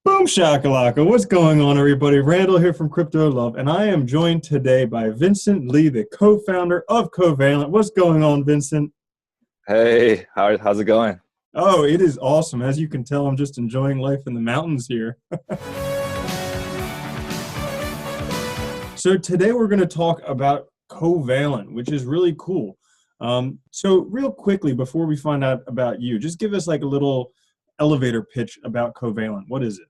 Boom shakalaka. What's going on, everybody? Randall here from Crypto Love, and I am joined today by Vincent Lee, the co-founder of Covalent. What's going on, Vincent? Hey, how's it going? Oh, it is awesome. As you can tell, I'm just enjoying life in the mountains here. So today we're going to talk about Covalent, which is really cool. So real quickly, before we find out about you, just give us like a little elevator pitch about Covalent. What is it?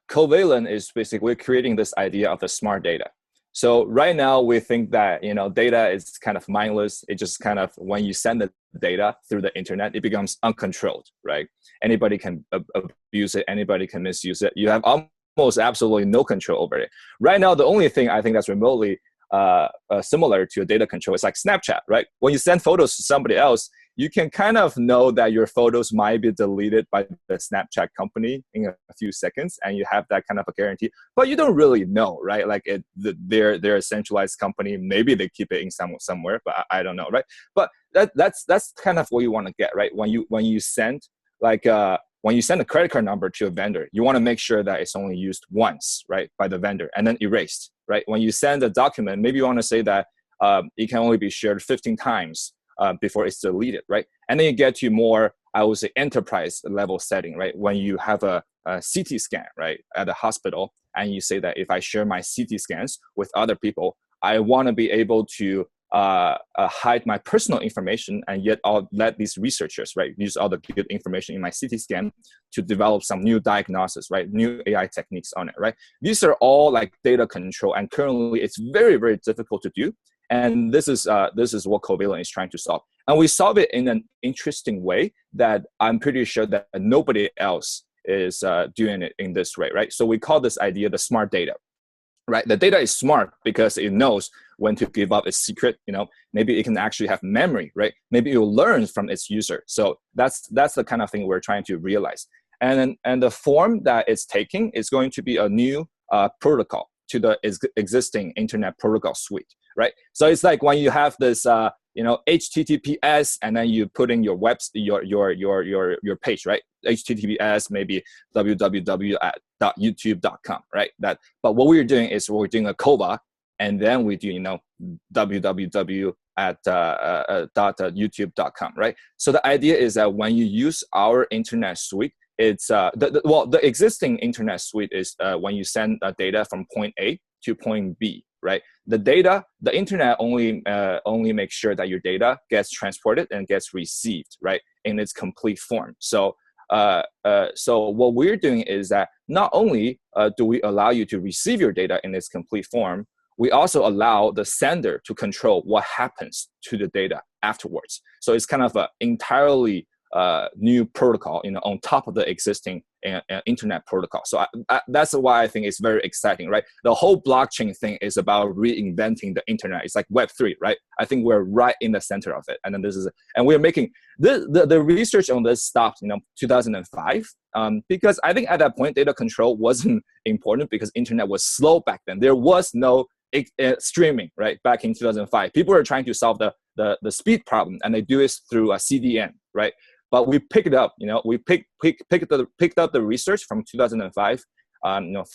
Covalent is basically creating this idea of the smart data. So right now we think that data is kind of mindless. It just kind of when you send the data through the internet, it becomes uncontrolled, right? Anybody can abuse it. Anybody can misuse it. You have almost absolutely no control over it. Right now, the only thing I think that's remotely similar to a data control is like Snapchat, right? When you send photos to somebody else, you can kind of know that your photos might be deleted by the Snapchat company in a few seconds, and you have that kind of a guarantee. But you don't really know, right? Like they're a centralized company. Maybe they keep it in somewhere, but I don't know, right? But that's kind of what you want to get, right? When you send when you send a credit card number to a vendor, you want to make sure that it's only used once, right, by the vendor, and then erased, right? When you send a document, maybe you want to say that it can only be shared 15 times before it's deleted, right? And then you get to more, I would say, enterprise level setting, right? When you have a CT scan, right, at a hospital, and you say that if I share my CT scans with other people, I want to be able to hide my personal information, and yet I'll let these researchers, right, use all the good information in my CT scan to develop some new diagnosis, right, new AI techniques on it, right? These are all like data control, and currently it's very, very difficult to do. And this is what Covalent is trying to solve. And we solve it in an interesting way that I'm pretty sure that nobody else is doing it in this way, right? So we call this idea the smart data, right? The data is smart because it knows when to give up its secret. Maybe it can actually have memory, right? Maybe it will learn from its user. So that's the kind of thing we're trying to realize. And the form that it's taking is going to be a new protocol to the existing internet protocol suite, right? So it's like when you have this, HTTPS, and then you put in your your page, right? HTTPS, maybe www.youtube.com, right? But what we're doing is we're doing a COVA, and then we do, www .youtube.com, right? So the idea is that when you use our internet suite, it's the existing internet suite is when you send data from point A to point B, right? The internet only makes sure that your data gets transported and gets received, right, in its complete form. So what we're doing is that not only do we allow you to receive your data in its complete form, we also allow the sender to control what happens to the data afterwards. So it's kind of an entirely new protocol, on top of the existing internet protocol. So that's why I think it's very exciting, right? The whole blockchain thing is about reinventing the internet. It's like Web3, right? I think we're right in the center of it. And then and we're making the research on this stopped, 2005, because I think at that point data control wasn't important because internet was slow back then. There was no streaming, right? Back in 2005, people were trying to solve the speed problem, and they do it through a CDN, right? But we picked it up, we picked up the research from 2005,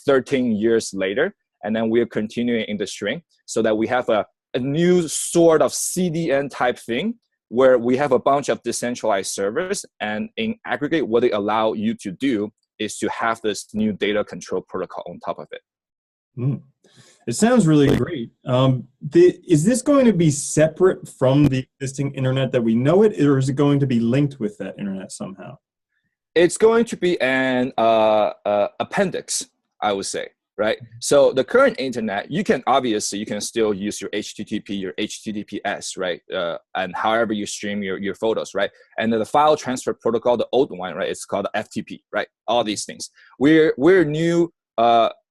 13 years later, and then we're continuing in the string so that we have a new sort of CDN type thing where we have a bunch of decentralized servers, and in aggregate, what they allow you to do is to have this new data control protocol on top of it. Mm. It sounds really great. Is this going to be separate from the existing internet that we know it, or is it going to be linked with that internet somehow? It's going to be an appendix, I would say, right? So the current internet, you can still use your HTTP, your HTTPS, right? And however you stream your photos, right? And then the file transfer protocol, the old one, right? It's called the FTP, right? All these things. We're new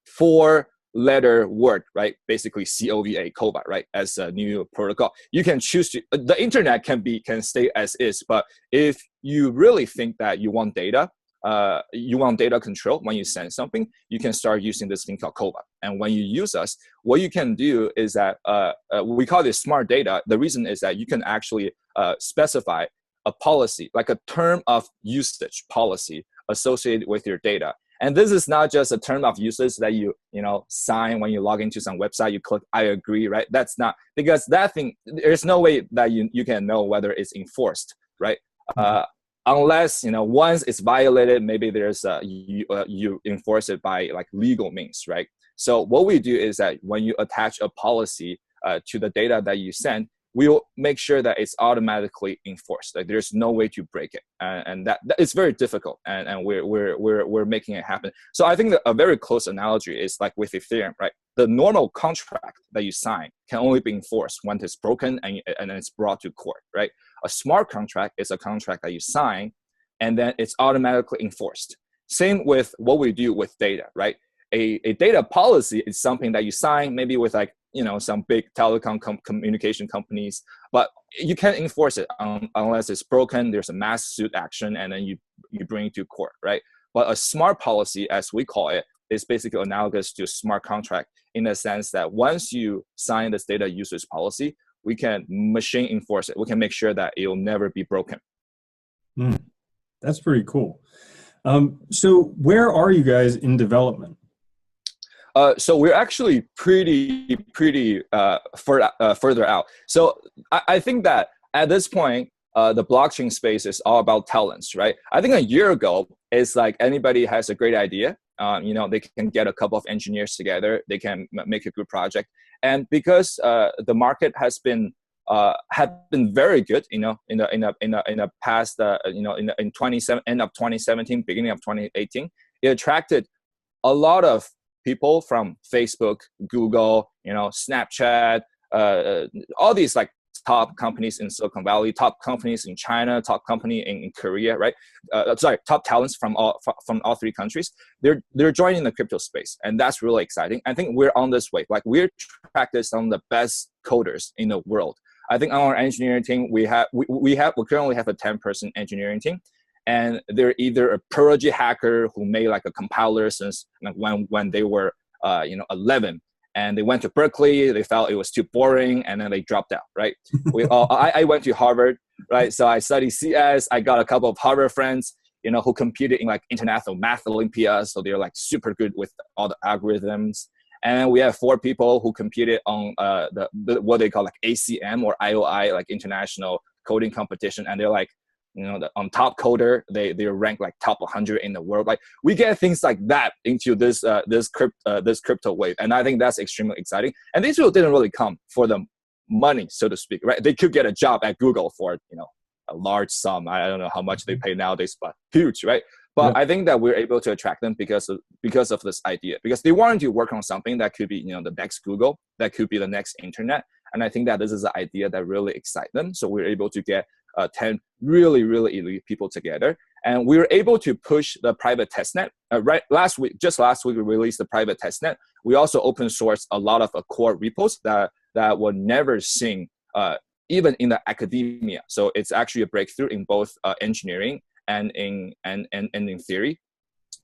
four-letter word, right? Basically COVA, right? As a new protocol. You can choose to, the internet can stay as is, but if you really think that you want data control when you send something, you can start using this thing called COVA. And when you use us, what you can do is that we call this smart data. The reason is that you can actually specify a policy, like a term of usage policy associated with your data. And this is not just a term of usage that you sign when you log into some website, you click I agree, right? That's not, because that thing, there's no way that you can know whether it's enforced, right? Unless, once it's violated, maybe there's you enforce it by like legal means, right? So what we do is that when you attach a policy to the data that you send, we'll make sure that it's automatically enforced. Like there's no way to break it, and that it's very difficult, and we're making it happen. So I think that a very close analogy is like with Ethereum, right? The normal contract that you sign can only be enforced when it's broken and it's brought to court, right? A smart contract is a contract that you sign, and then it's automatically enforced. Same with what we do with data, right? A data policy is something that you sign maybe with like some big telecom communication companies, but you can't enforce it unless it's broken. There's a mass suit action, and then you bring it to court, right? But a smart policy, as we call it, is basically analogous to a smart contract in the sense that once you sign this data usage policy, we can machine enforce it. We can make sure that it will never be broken. That's pretty cool. So where are you guys in development? So we're actually pretty further out. So I think that at this point, the blockchain space is all about talents, right? I think a year ago, it's like anybody has a great idea. They can get a couple of engineers together. They can make a good project. And because the market has been very good, in the past, in end of 2017, beginning of 2018, it attracted a lot of people from Facebook, Google, Snapchat, all these like top companies in Silicon Valley, top companies in China, top company in Korea, right? Top talents from all three countries. They're joining the crypto space, and that's really exciting. I think we're on this way. Like we're attracted some of the best coders in the world. I think on our engineering team, we currently have a 10-person engineering team. And they're either a Purge hacker who made like a compiler since like when they were 11, and they went to Berkeley. They felt it was too boring, and then they dropped out. Right? I went to Harvard, right? So I studied CS. I got a couple of Harvard friends, who competed in like international math Olympiads. So they're like super good with all the algorithms. And we have 4 people who competed on the what they call like ACM or IOI, like international coding competition, and they're like, on top coder, they rank like top 100 in the world. Like we get things like that into this crypto wave, and I think that's extremely exciting. And these people didn't really come for the money, so to speak, right? They could get a job at Google for a large sum. I don't know how much they pay nowadays, but huge, right? But yeah. I think that we're able to attract them because of this idea, because they wanted to work on something that could be the next Google, that could be the next internet, and I think that this is an idea that really excites them. So we're able to get 10 really, really elite people together. And we were able to push the private testnet. Last week, we released the private testnet. We also open sourced a lot of core repos that were never seen even in the academia. So it's actually a breakthrough in both engineering and in theory.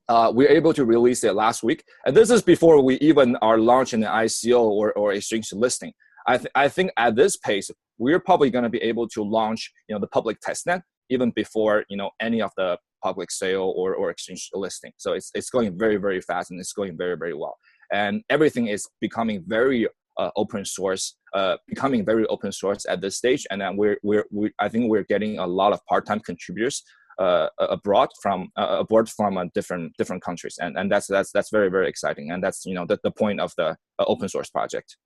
We were able to release it last week. And this is before we even are launching an ICO or exchange listing. I think at this pace, we're probably going to be able to launch, the public testnet even before, any of the public sale or exchange listing. So it's going very, very fast, and it's going very, very well. And everything is becoming very open source, at this stage. And then I think we're getting a lot of part-time contributors abroad from different countries, and that's very, very exciting. And that's the point of the open source project.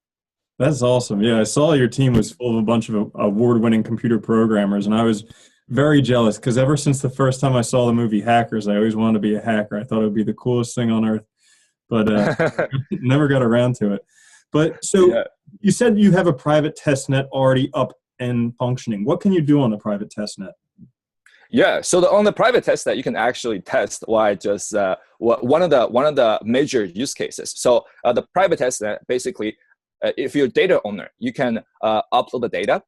That's awesome. Yeah, I saw your team was full of a bunch of award-winning computer programmers, and I was very jealous because ever since the first time I saw the movie Hackers, I always wanted to be a hacker. I thought it would be the coolest thing on earth, but never got around to it. But so yeah. You said you have a private testnet already up and functioning. What can you do on the private testnet? Yeah, so on the private testnet, you can actually test one of the major use cases. So the private testnet basically. If you're a data owner, you can upload the data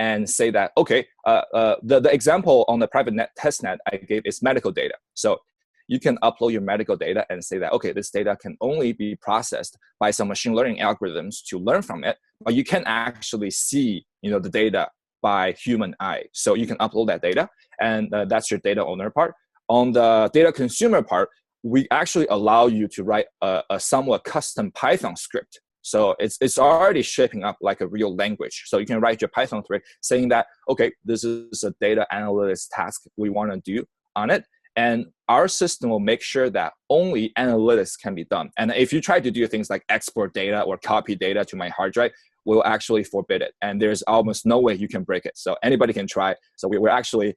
and say that, okay, the example on the private testnet I gave is medical data. So you can upload your medical data and say that, okay, this data can only be processed by some machine learning algorithms to learn from it, but you can actually see, the data by human eye. So you can upload that data, and that's your data owner part. On the data consumer part, we actually allow you to write a somewhat custom Python script. So it's already shaping up like a real language. So you can write your Python thread saying that, okay, this is a data analytics task we want to do on it. And our system will make sure that only analytics can be done. And if you try to do things like export data or copy data to my hard drive, we'll actually forbid it. And there's almost no way you can break it. So anybody can try. So we're actually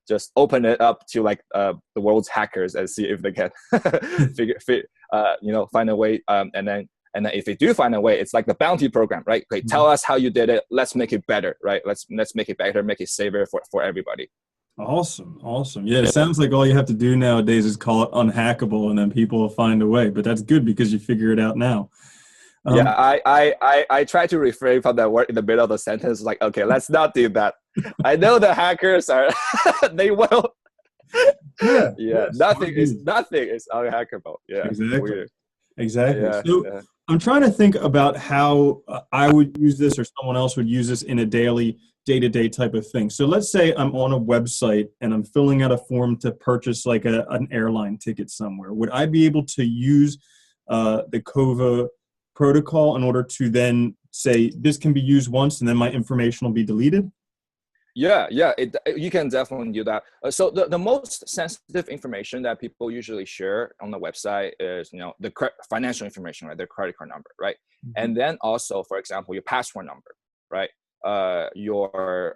just open it up to like the world's hackers and see if they can find a way. And then if they do find a way, it's like the bounty program, right? Okay, tell us how you did it. Let's make it better, right? Let's make it better, make it safer for everybody. Awesome. Yeah, it sounds like all you have to do nowadays is call it unhackable, and then people will find a way. But that's good because you figure it out now. Yeah, I try to refrain from that word in the middle of the sentence. Like, okay, let's not do that. I know the hackers are, they will. Yeah. Nothing is unhackable. Yeah, exactly. Yeah, so I'm trying to think about how I would use this or someone else would use this in a day-to-day type of thing. So let's say I'm on a website and I'm filling out a form to purchase like an airline ticket somewhere. Would I be able to use the COVA protocol in order to then say this can be used once and then my information will be deleted? Yeah, you can definitely do that. So the most sensitive information that people usually share on the website is, the financial information, right? Their credit card number, right? Mm-hmm. And then also, for example, your passport number, right? Your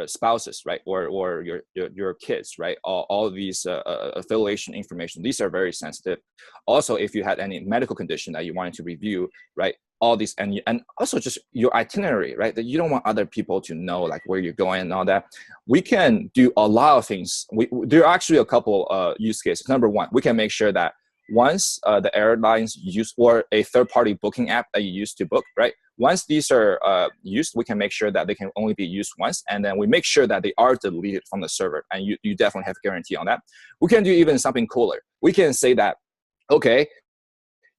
spouses, right? Or your kids, right? All these affiliation information, these are very sensitive. Also, if you had any medical condition that you wanted to review, right? All these, and also just your itinerary, right? That you don't want other people to know like where you're going and all that. We can do a lot of things. There are actually a couple use cases. Number one, we can make sure that once the airlines use, or a third-party booking app that you use to book, right? Once these are used, we can make sure that they can only be used once, and then we make sure that they are deleted from the server, and you definitely have a guarantee on that. We can do even something cooler. We can say that, okay,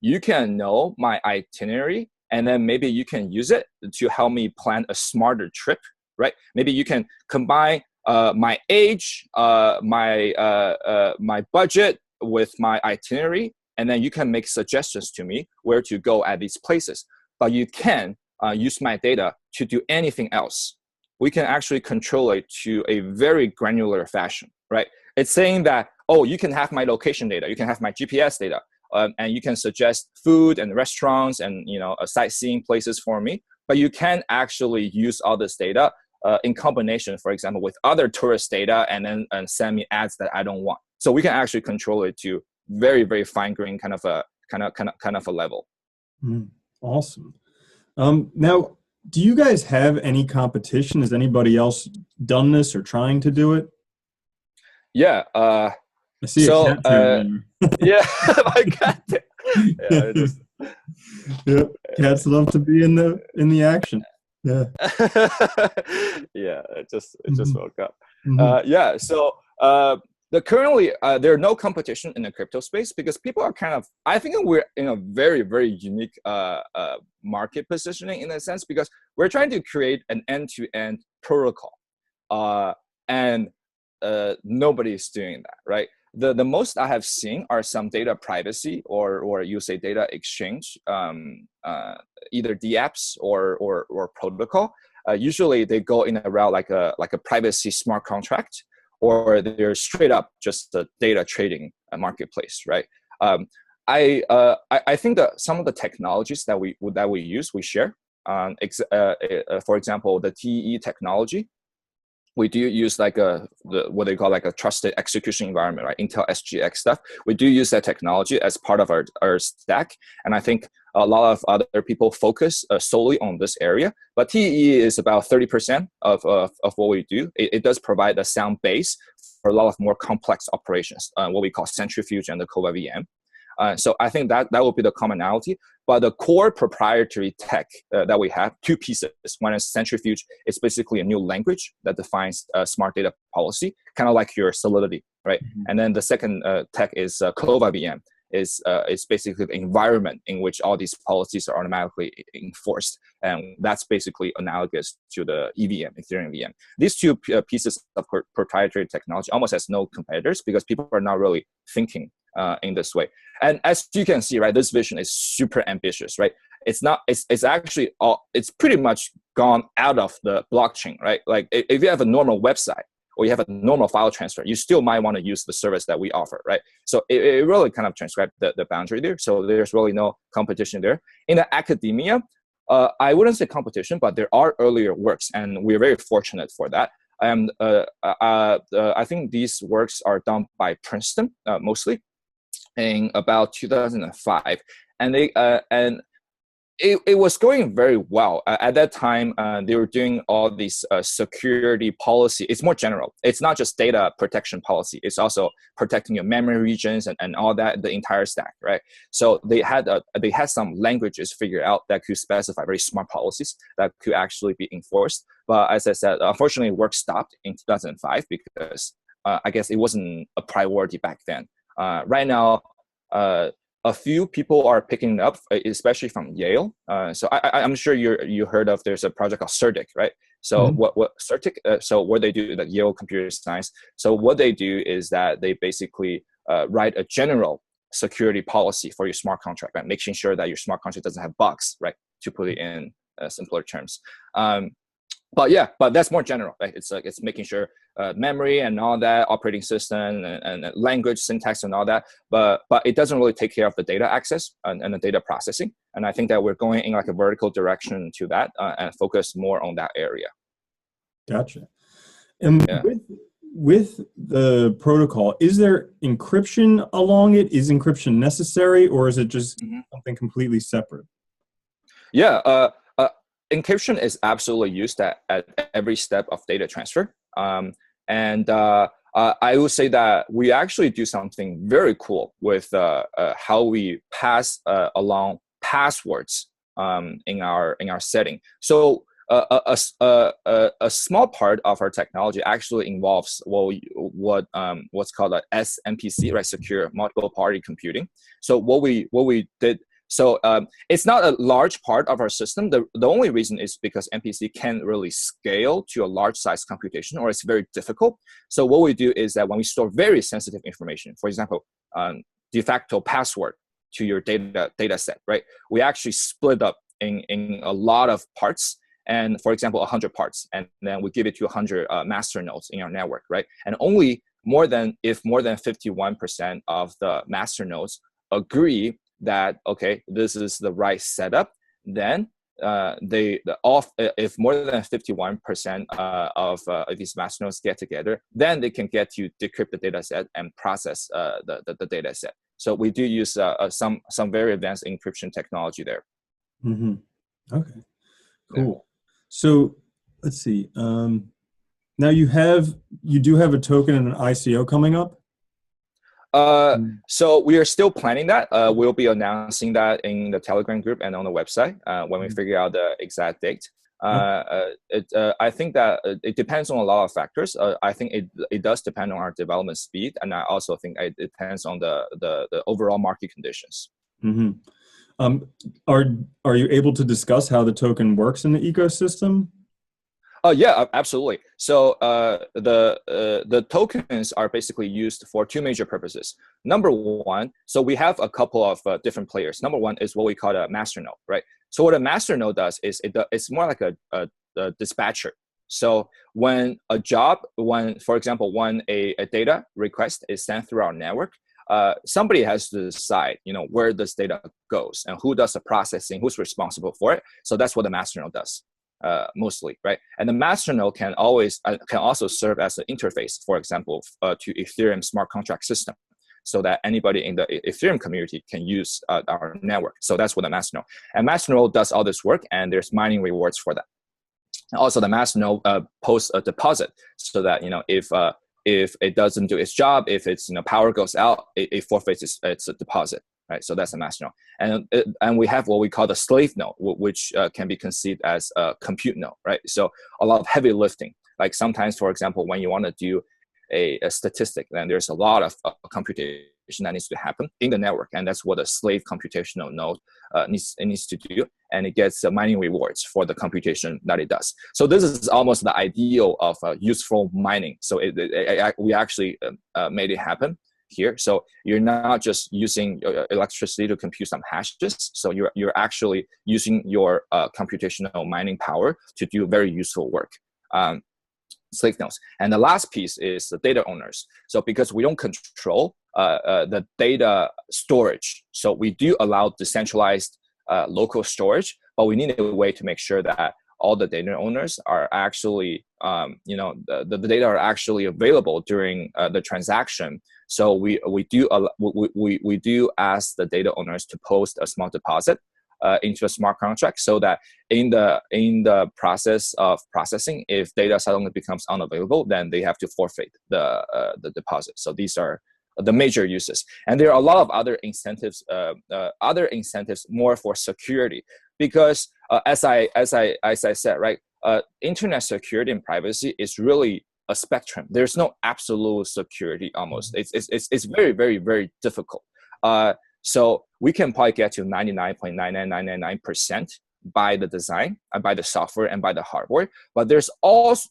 you can know my itinerary, and then maybe you can use it to help me plan a smarter trip, right? Maybe you can combine my age, my budget with my itinerary, and then you can make suggestions to me where to go at these places. But you can use my data to do anything else. We can actually control it to a very granular fashion, right? It's saying that, oh, you can have my location data, you can have my GPS data, and you can suggest food and restaurants and sightseeing places for me. But you can actually use all this data in combination, for example, with other tourist data, and then send me ads that I don't want. So we can actually control it to very, very fine-grained kind of a level. Awesome. Now, do you guys have any competition? Has anybody else done this or trying to do it? Yeah. I see a cat yeah, my cat. Yeah, cats love to be in the action. Yeah. Yeah, it just woke up. Yeah. So currently there are no competition in the crypto space because people are I think we're in a very, very unique market positioning in a sense, because we're trying to create an end-to-end protocol, and nobody's doing that, right? The most I have seen are some data privacy or you say data exchange, either DApps or protocol. Usually they go in a route like a privacy smart contract, or they're straight up just a data trading marketplace, right? I think that some of the technologies that we use, we share. For example, the TEE technology. We do use what they call like a trusted execution environment, right? Intel SGX stuff. We do use that technology as part of our stack. And I think a lot of other people focus solely on this area. But TEE is about 30% of what we do. It does provide a sound base for a lot of more complex operations, what we call centrifuge and the COVA VM. So I think that will be the commonality. But the core proprietary tech that we have, two pieces. One is centrifuge. It's basically a new language that defines smart data policy, kind of like your Solidity, right? Mm-hmm. And then the second tech is COVA VM. is basically the environment in which all these policies are automatically enforced, and that's basically analogous to the EVM, Ethereum VM. These two pieces of proprietary technology almost has no competitors because people are not really thinking in this way. And as you can see, right, this vision is super ambitious, right? It's actually it's pretty much gone out of the blockchain, right? Like if you have a normal website or you have a normal file transfer, you still might want to use the service that we offer, right? So it really kind of transcribed the boundary there. So there's really no competition there. In the academia, I wouldn't say competition, but there are earlier works, and we're very fortunate for that. And I think these works are done by Princeton mostly in about 2005, and it was going very well. At that time, they were doing all these security policy. It's more general. It's not just data protection policy. It's also protecting your memory regions and all that, the entire stack, right? So they had some languages figured out that could specify very smart policies that could actually be enforced. But as I said, unfortunately, work stopped in 2005 because I guess it wasn't a priority back then. Right now, a few people are picking it up, especially from Yale. So I'm sure you heard of, there's a project called CerDIC, right? So what CerDIC, so what they do, the Yale Computer Science. So what they do is that they basically write a general security policy for your smart contract, right? Making sure that your smart contract doesn't have bugs, right? To put it in simpler terms. But that's more general, right? It's making sure memory and all that, operating system and language syntax and all that, but it doesn't really take care of the data access and the data processing. And I think that we're going in like a vertical direction to that and focus more on that area. Gotcha. And with the protocol, is there encryption along it? Is encryption necessary, or is it just something completely separate? Yeah. Encryption is absolutely used at every step of data transfer. And I will say that we actually do something very cool with how we pass along passwords in our setting. So a small part of our technology actually involves what's called a SMPC, right? Secure multiple party computing. So what we did. So it's not a large part of our system. The only reason is because MPC can't really scale to a large size computation, or it's very difficult. So what we do is that when we store very sensitive information, for example, de facto password to your data set, right? We actually split up in a lot of parts. And for example, 100 parts, and then we give it to 100 master nodes in our network, right? And only more than 51% of the master nodes agree that, okay, this is the right setup, then if more than 51% of these master nodes get together, then they can get to decrypt the data set and process the data set. So we do use some very advanced encryption technology there. Okay, cool. Yeah. So let's see. Now you do have a token and an ICO coming up? So we are still planning that. We'll be announcing that in the Telegram group and on the website when we figure out the exact date. I think that it depends on a lot of factors. I think it does depend on our development speed, and I also think it depends on the overall market conditions. Are you able to discuss how the token works in the ecosystem? Yeah, absolutely. So the tokens are basically used for two major purposes. Number one, so we have a couple of different players. Number one is what we call a master node, right? So what a master node does is it's more like a dispatcher. So when for example, when a data request is sent through our network, somebody has to decide, where this data goes and who does the processing, who's responsible for it. So that's what the master node does. Mostly, right? And the master node can also serve as an interface, for example, to Ethereum smart contract system, so that anybody in the Ethereum community can use our network. So that's what the master node. And master node does all this work, and there's mining rewards for that. And also, the master node posts a deposit, so that if it doesn't do its job, if its power goes out, it forfeits its deposit. Right, so that's a master node, and we have what we call the slave node, which can be conceived as a compute node, right? So a lot of heavy lifting. Like sometimes, for example, when you want to do a statistic, then there's a lot of computation computation that needs to happen in the network, and that's what a slave computational node needs to do, and it gets mining rewards for the computation that it does. So this is almost the ideal of useful mining. So we actually made it happen here. So you're not just using electricity to compute some hashes. So you're actually using your computational mining power to do very useful work. Slave nodes. And the last piece is the data owners. So because we don't control the data storage, so we do allow decentralized local storage, but we need a way to make sure that all the data owners are actually, the data are actually available during the transaction. So we do ask the data owners to post a small deposit into a smart contract, so that in the process of processing, if data suddenly becomes unavailable, then they have to forfeit the deposit. So these are the major uses, and there are a lot of other incentives more for security, because as I said, right, internet security and privacy is really a spectrum. There's no absolute security. Almost, it's very, very, very difficult. So we can probably get to 99.99999% by the design and by the software and by the hardware, but there's always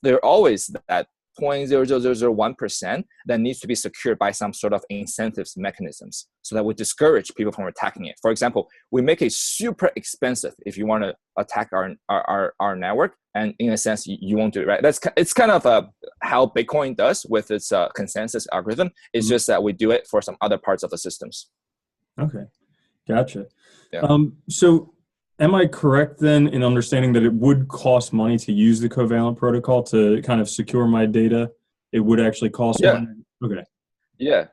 that 0.00001% that needs to be secured by some sort of incentives mechanisms, so that we discourage people from attacking it. For example, we make it super expensive if you want to attack our network, and in a sense, you won't do it, right? It's kind of how Bitcoin does with its consensus algorithm. It's just that we do it for some other parts of the systems. Okay, gotcha. Yeah. So am I correct then in understanding that it would cost money to use the covalent protocol to kind of secure my data? It would actually cost money? Okay. Yeah.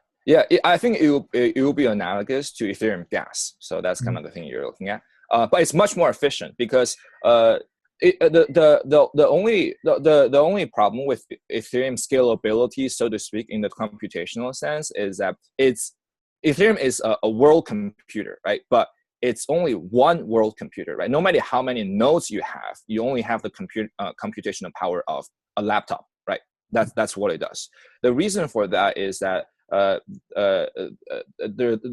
I think it will be analogous to Ethereum gas. So that's kind of the thing you're looking at. But it's much more efficient, because the only problem with Ethereum scalability, so to speak, in the computational sense, is that Ethereum is a world computer, right? But it's only one world computer, right? No matter how many nodes you have, you only have the computational power of a laptop, right? That's what it does. The reason for that is that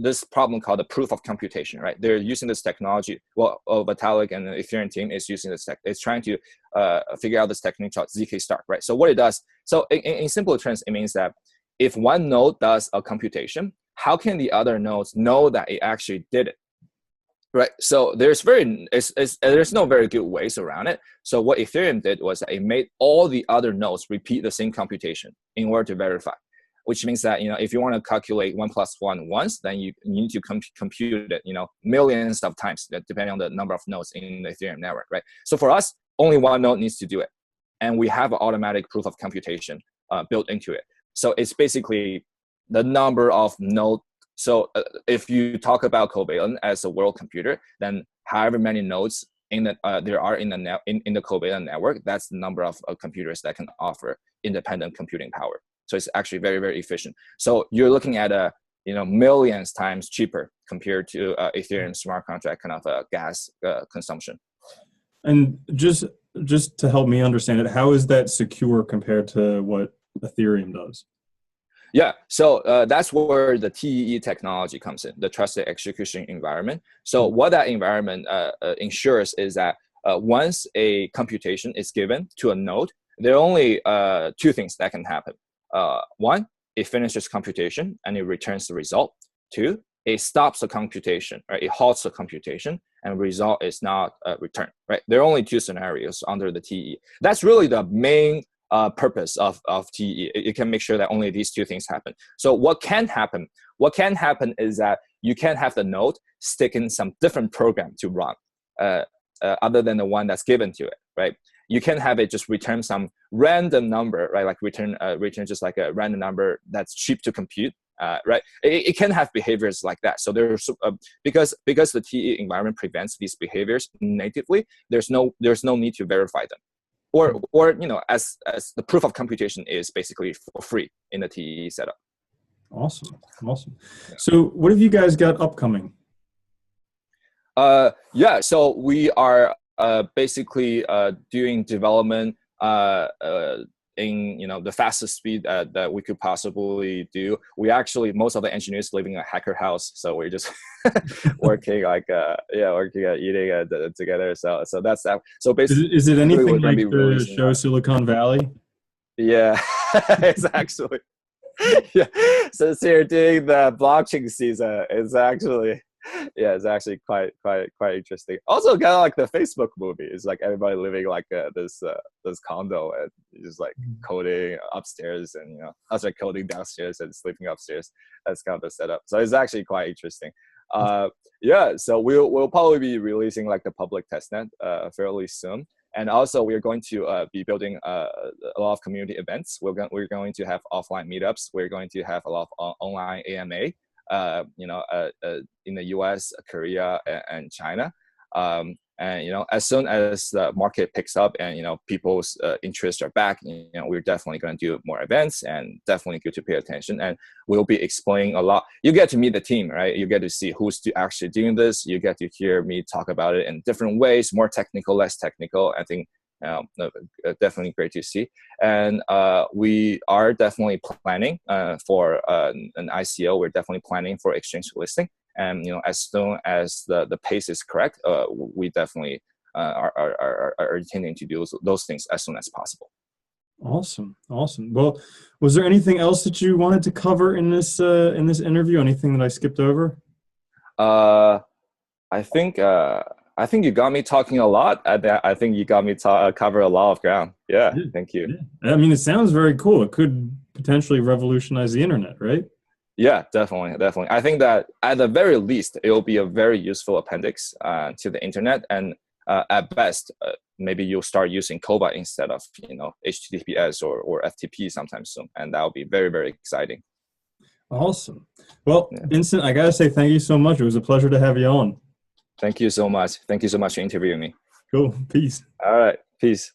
this problem called the proof of computation, right? They're using this technology. Well, Vitalik and the Ethereum team is using this tech. It's trying to figure out this technique called ZK Stark, right? So what it does, so in simple terms, it means that if one node does a computation, how can the other nodes know that it actually did it? Right, so there's no very good ways around it. So what Ethereum did was that it made all the other nodes repeat the same computation in order to verify, which means that, if you want to calculate 1 + 1 once, then you need to compute it, millions of times, depending on the number of nodes in the Ethereum network, right? So for us, only one node needs to do it, and we have an automatic proof of computation built into it. So it's basically the number of nodes. So if you talk about covalent as a world computer, then however many nodes there are in the covalent network, that's the number of computers that can offer independent computing power. So it's actually very, very efficient. So you're looking at millions times cheaper compared to Ethereum smart contract kind of gas consumption. And just to help me understand it, how is that secure compared to what Ethereum does? Yeah, so that's where the TEE technology comes in, the trusted execution environment. So what that environment ensures is that once a computation is given to a node, there are only two things that can happen. One, it finishes computation and it returns the result. Two, it stops the computation, right? It halts the computation and result is not returned, right? There are only two scenarios under the TEE. That's really the main purpose of TEE. It can make sure that only these two things happen. So what can happen is that you can have the node stick in some different program to run other than the one that's given to it, right? You can have it just return some random number, right? Like return just like a random number that's cheap to compute, right? It can have behaviors like that. So there's because the TEE environment prevents these behaviors natively, there's no need to verify them. Or as the proof of computation is basically for free in the TEE setup. Awesome. Yeah. So what have you guys got upcoming? So we are basically doing development in the fastest speed that we could possibly do. We actually, most of the engineers living in a hacker house, so we're just working eating together. So that's that. So basically, Is it anything we're going like to be the releasing show Silicon Valley? Yeah, it's actually yeah. Since you're doing the blockchain season, it's actually quite interesting. Also, kind of like the Facebook movie. It's like everybody living like this condo and just like coding upstairs and I was like coding downstairs and sleeping upstairs. That's kind of the setup. So it's actually quite interesting. So we'll probably be releasing like the public testnet fairly soon. And also, we're going to be building a lot of community events. We're going to have offline meetups. We're going to have a lot of online AMA, in the US, Korea, and China. And as soon as the market picks up and people's interests are back, we're definitely going to do more events and definitely good to pay attention. And we'll be explaining a lot. You get to meet the team, right? You get to see who's actually doing this. You get to hear me talk about it in different ways, more technical, less technical. I think definitely great to see. And we are definitely planning for an ICO. We're definitely planning for exchange listing. And as soon as the pace is correct, we definitely are intending to do those things as soon as possible. Awesome. Well, was there anything else that you wanted to cover in this interview? Anything that I skipped over? I think you got me talking a lot. I think you got me cover a lot of ground. Yeah, thank you. Yeah. I mean, it sounds very cool. It could potentially revolutionize the internet, right? Yeah, definitely. I think that at the very least, it will be a very useful appendix to the internet. And at best, maybe you'll start using COVA instead of HTTPS or FTP sometime soon. And that will be very, very exciting. Awesome. Well, Vincent, I got to say thank you so much. It was a pleasure to have you on. Thank you so much. Thank you so much for interviewing me. Cool. Peace. All right. Peace.